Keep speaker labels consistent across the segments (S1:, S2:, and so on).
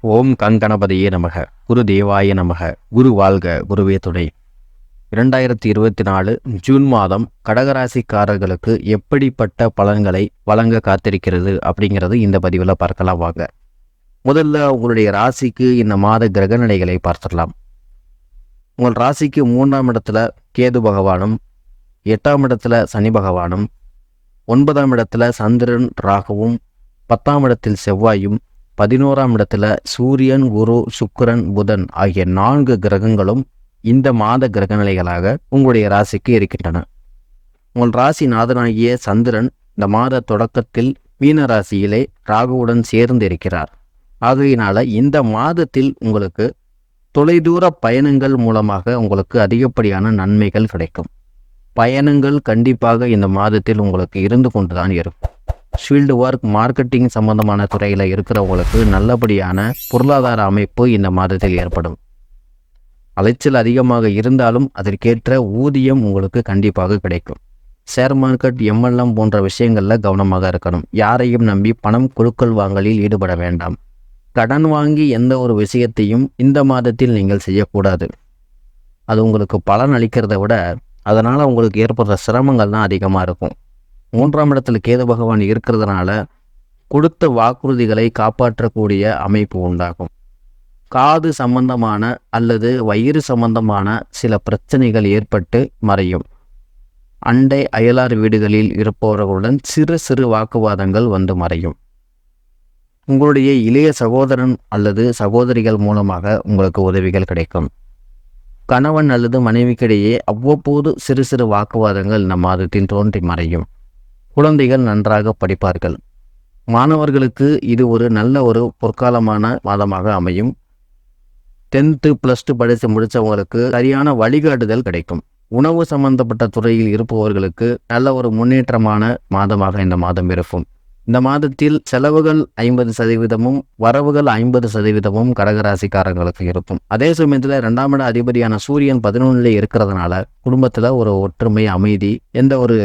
S1: ஓம் கங்கணபதியே நமக, குரு தேவாய நமக, குரு வாழ்க, குருவே துணை. 2024 ஜூன் மாதம் கடகராசிக்காரர்களுக்கு எப்படிப்பட்ட பலன்களை வழங்க காத்திருக்கிறது அப்படிங்கிறது இந்த பதிவில் பார்க்கலாம் வாங்க. முதல்ல உங்களுடைய ராசிக்கு இந்த மாத கிரக நிலைகளை பார்த்துடலாம். உங்கள் ராசிக்கு 3ஆம் இடத்துல கேது பகவானும், 8ஆம் இடத்துல சனி பகவானும், 9ஆம் இடத்துல சந்திரன் ராகுவும், 10ஆம் இடத்தில் செவ்வாயும், 11ஆம் இடத்துல சூரியன், குரு, சுக்கிரன், புதன் ஆகிய 4 கிரகங்களும் இந்த மாத கிரகநிலைகளாக உங்களுடைய ராசிக்கு இருக்கின்றன. உங்கள் ராசி நாதனாகிய சந்திரன் இந்த மாத தொடக்கத்தில் மீன ராசியிலே ராகுவுடன் சேர்ந்து இருக்கிறார். ஆகையினால இந்த மாதத்தில் உங்களுக்கு தொலைதூர பயணங்கள் மூலமாக உங்களுக்கு அதிகப்படியான நன்மைகள் கிடைக்கும். பயணங்கள் கண்டிப்பாக இந்த மாதத்தில் உங்களுக்கு இருந்து கொண்டுதான் இருக்கும். ஃபீல்டு ஒர்க், மார்க்கெட்டிங் சம்பந்தமான துறையில் இருக்கிறவங்களுக்கு நல்லபடியான பொருளாதார அமைப்பு இந்த மாதத்தில் ஏற்படும். அலைச்சல் அதிகமாக இருந்தாலும் அதற்கேற்ற ஊதியம் உங்களுக்கு கண்டிப்பாக கிடைக்கும். ஷேர் மார்க்கெட், எம்எல்எம் போன்ற விஷயங்களில் கவனமாக இருக்கணும். யாரையும் நம்பி பணம் கொடுக்கல் வாங்கலில் ஈடுபட வேண்டாம். கடன் வாங்கி எந்த ஒரு விஷயத்தையும் இந்த மாதத்தில் நீங்கள் செய்யக்கூடாது. அது உங்களுக்கு பலன் அளிக்கிறத விட அதனால் உங்களுக்கு ஏற்படுற சிரமங்கள் தான் அதிகமாக இருக்கும். 3ஆம் இடத்துல கேது பகவான் இருக்கிறதுனால கொடுத்த வாக்குறுதிகளை காப்பாற்றக்கூடிய அமைப்பு உண்டாகும். காது சம்பந்தமான அல்லது வயிறு சம்பந்தமான சில பிரச்சனைகள் ஏற்பட்டு மறையும். அண்டை அயலார் வீடுகளில் இருப்பவர்களுடன் சிறு சிறு வாக்குவாதங்கள் வந்து மறையும். உங்களுடைய இளைய சகோதரன் அல்லது சகோதரிகள் மூலமாக உங்களுக்கு உதவிகள் கிடைக்கும். கணவன் அல்லது மனைவிக்கிடையே அவ்வப்போது சிறு சிறு வாக்குவாதங்கள் இந்த மாதத்தில் தோன்றி மறையும். குழந்தைகள் நன்றாக படிப்பார்கள். மாணவர்களுக்கு இது ஒரு நல்ல ஒரு பொற்காலமான மாதமாக அமையும். 10th +2 படித்து முடித்தவங்களுக்கு சரியான வழிகாட்டுதல் கிடைக்கும். உணவு சம்பந்தப்பட்ட துறையில் இருப்பவர்களுக்கு நல்ல ஒரு முன்னேற்றமான மாதமாக இந்த மாதம் இருக்கும். இந்த மாதத்தில் செலவுகள் 50%, வரவுகள் 50% கடகராசிக்காரங்களுக்கு இருக்கும். அதே சமயத்தில் 2ஆம் இட அதிபதியான சூரியன் 11ல் இருக்கிறதுனால குடும்பத்தில் ஒரு ஒற்றுமை, அமைதி, எந்த ஒரு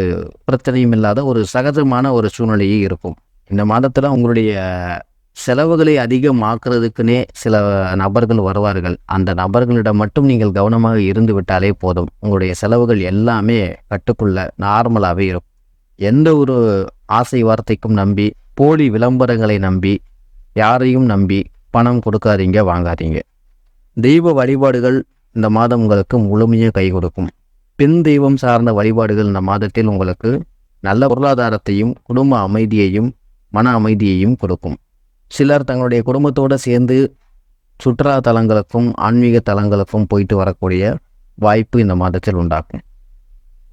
S1: பிரச்சனையும் இல்லாத ஒரு சகஜமான ஒரு சூழ்நிலையே இருக்கும். இந்த மாதத்தில் உங்களுடைய செலவுகளை அதிகமாக்குறதுக்குன்னே சில நபர்கள் வருவார்கள். அந்த நபர்களிடம் மட்டும் நீங்கள் கவனமாக இருந்து விட்டாலே போதும். உங்களுடைய செலவுகள் எல்லாமே கட்டுக்குள்ள நார்மலாகவே இருக்கும். எந்த ஒரு ஆசை வார்த்தைக்கும் நம்பி, போலி விளம்பரங்களை நம்பி, யாரையும் நம்பி பணம் கொடுக்காதீங்க, வாங்காதீங்க. தெய்வ வழிபாடுகள் இந்த மாதம் உங்களுக்கு முழுமையாக கை கொடுக்கும். பெண் தெய்வம் சார்ந்த வழிபாடுகள் இந்த மாதத்தில் உங்களுக்கு நல்ல பொருளாதாரத்தையும், குடும்ப அமைதியையும், மன அமைதியையும் கொடுக்கும். சிலர் தங்களுடைய குடும்பத்தோடு சேர்ந்து சுற்றுலா தலங்களுக்கும் ஆன்மீக தலங்களுக்கும் போயிட்டு வரக்கூடிய வாய்ப்பு இந்த மாதத்தில் உண்டாக்கும்.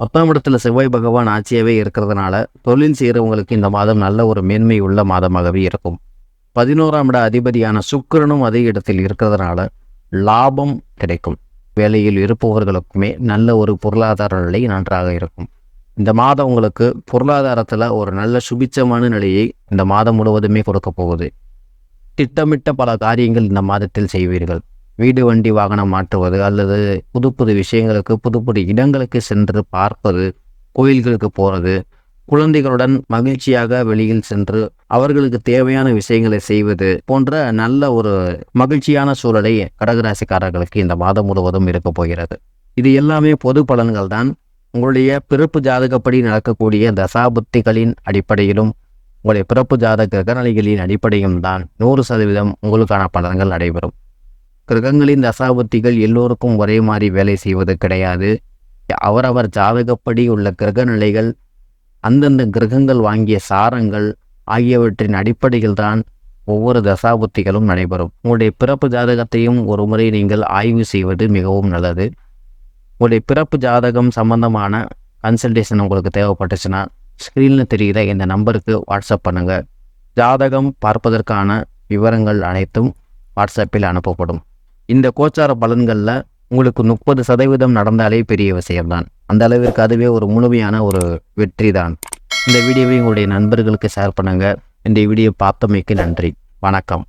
S1: 10ஆம் இடத்துல செவ்வாய் பகவான் ஆட்சியாகவே இருக்கிறதுனால தொழில் செய்கிறவங்களுக்கு இந்த மாதம் நல்ல ஒரு மேன்மை உள்ள மாதமாகவே இருக்கும். 11ஆம் இட அதிபதியான சுக்கிரனும் அதே இடத்தில் இருக்கிறதுனால லாபம் கிடைக்கும். வேலையில் இருப்பவர்களுக்குமே நல்ல ஒரு பொருளாதார நிலை நன்றாக இருக்கும். இந்த மாதம் உங்களுக்கு பொருளாதாரத்தில் ஒரு நல்ல சுபிச்சமான நிலையை இந்த மாதம் முழுவதுமே கொடுக்க போகுது. திட்டமிட்ட பல காரியங்கள் இந்த மாதத்தில் செய்வீர்கள். வீடு, வண்டி, வாகனம் மாற்றுவது அல்லது புது புது விஷயங்களுக்கு, புது புது இடங்களுக்கு சென்று பார்ப்பது, கோயில்களுக்கு போகிறது, குழந்தைகளுடன் மகிழ்ச்சியாக வெளியில் சென்று அவர்களுக்கு தேவையான விஷயங்களை செய்வது போன்ற நல்ல ஒரு மகிழ்ச்சியான சூழலை கடகராசிக்காரர்களுக்கு இந்த மாதம் முழுவதும் இருக்க போகிறது. இது எல்லாமே பொது பலன்கள் தான். உங்களுடைய பிறப்பு ஜாதகப்படி நடக்கக்கூடிய தசாபுத்திகளின் அடிப்படையிலும் உங்களுடைய பிறப்பு ஜாதக கிரகநிலைகளின் அடிப்படையும் தான் 100% உங்களுக்கான பலன்கள் நடைபெறும். கிரகங்களின் தசாபுத்திகள் எல்லோருக்கும் ஒரே மாதிரி வேலை செய்வது கிடையாது. அவரவர் ஜாதகப்படி உள்ள கிரக நிலைகள், அந்தந்த கிரகங்கள் வாங்கிய சாரங்கள் ஆகியவற்றின் அடிப்படையில் தான் ஒவ்வொரு தசாபுத்திகளும் நடைபெறும். உங்களுடைய பிறப்பு ஜாதகத்தையும் ஒரு முறை நீங்கள் ஆய்வு செய்வது மிகவும் நல்லது. உங்களுடைய பிறப்பு ஜாதகம் சம்பந்தமான கன்சல்டேஷன் உங்களுக்கு தேவைப்பட்டுச்சுன்னா ஸ்க்ரீனில் தெரிகிற இந்த நம்பருக்கு வாட்ஸ்அப் பண்ணுங்கள். ஜாதகம் பார்ப்பதற்கான விவரங்கள் அனைத்தும் வாட்ஸ்அப்பில் அனுப்பப்படும். இந்த கோச்சார பலன்களில் உங்களுக்கு 30% நடந்தாலே பெரிய விஷயம்தான். அந்த அளவிற்கு அதுவே ஒரு முழுமையான ஒரு வெற்றி தான். இந்த வீடியோவை உங்களுடைய நண்பர்களுக்கு ஷேர் பண்ணுங்கள். இந்த வீடியோ பார்த்தமைக்கு நன்றி. வணக்கம்.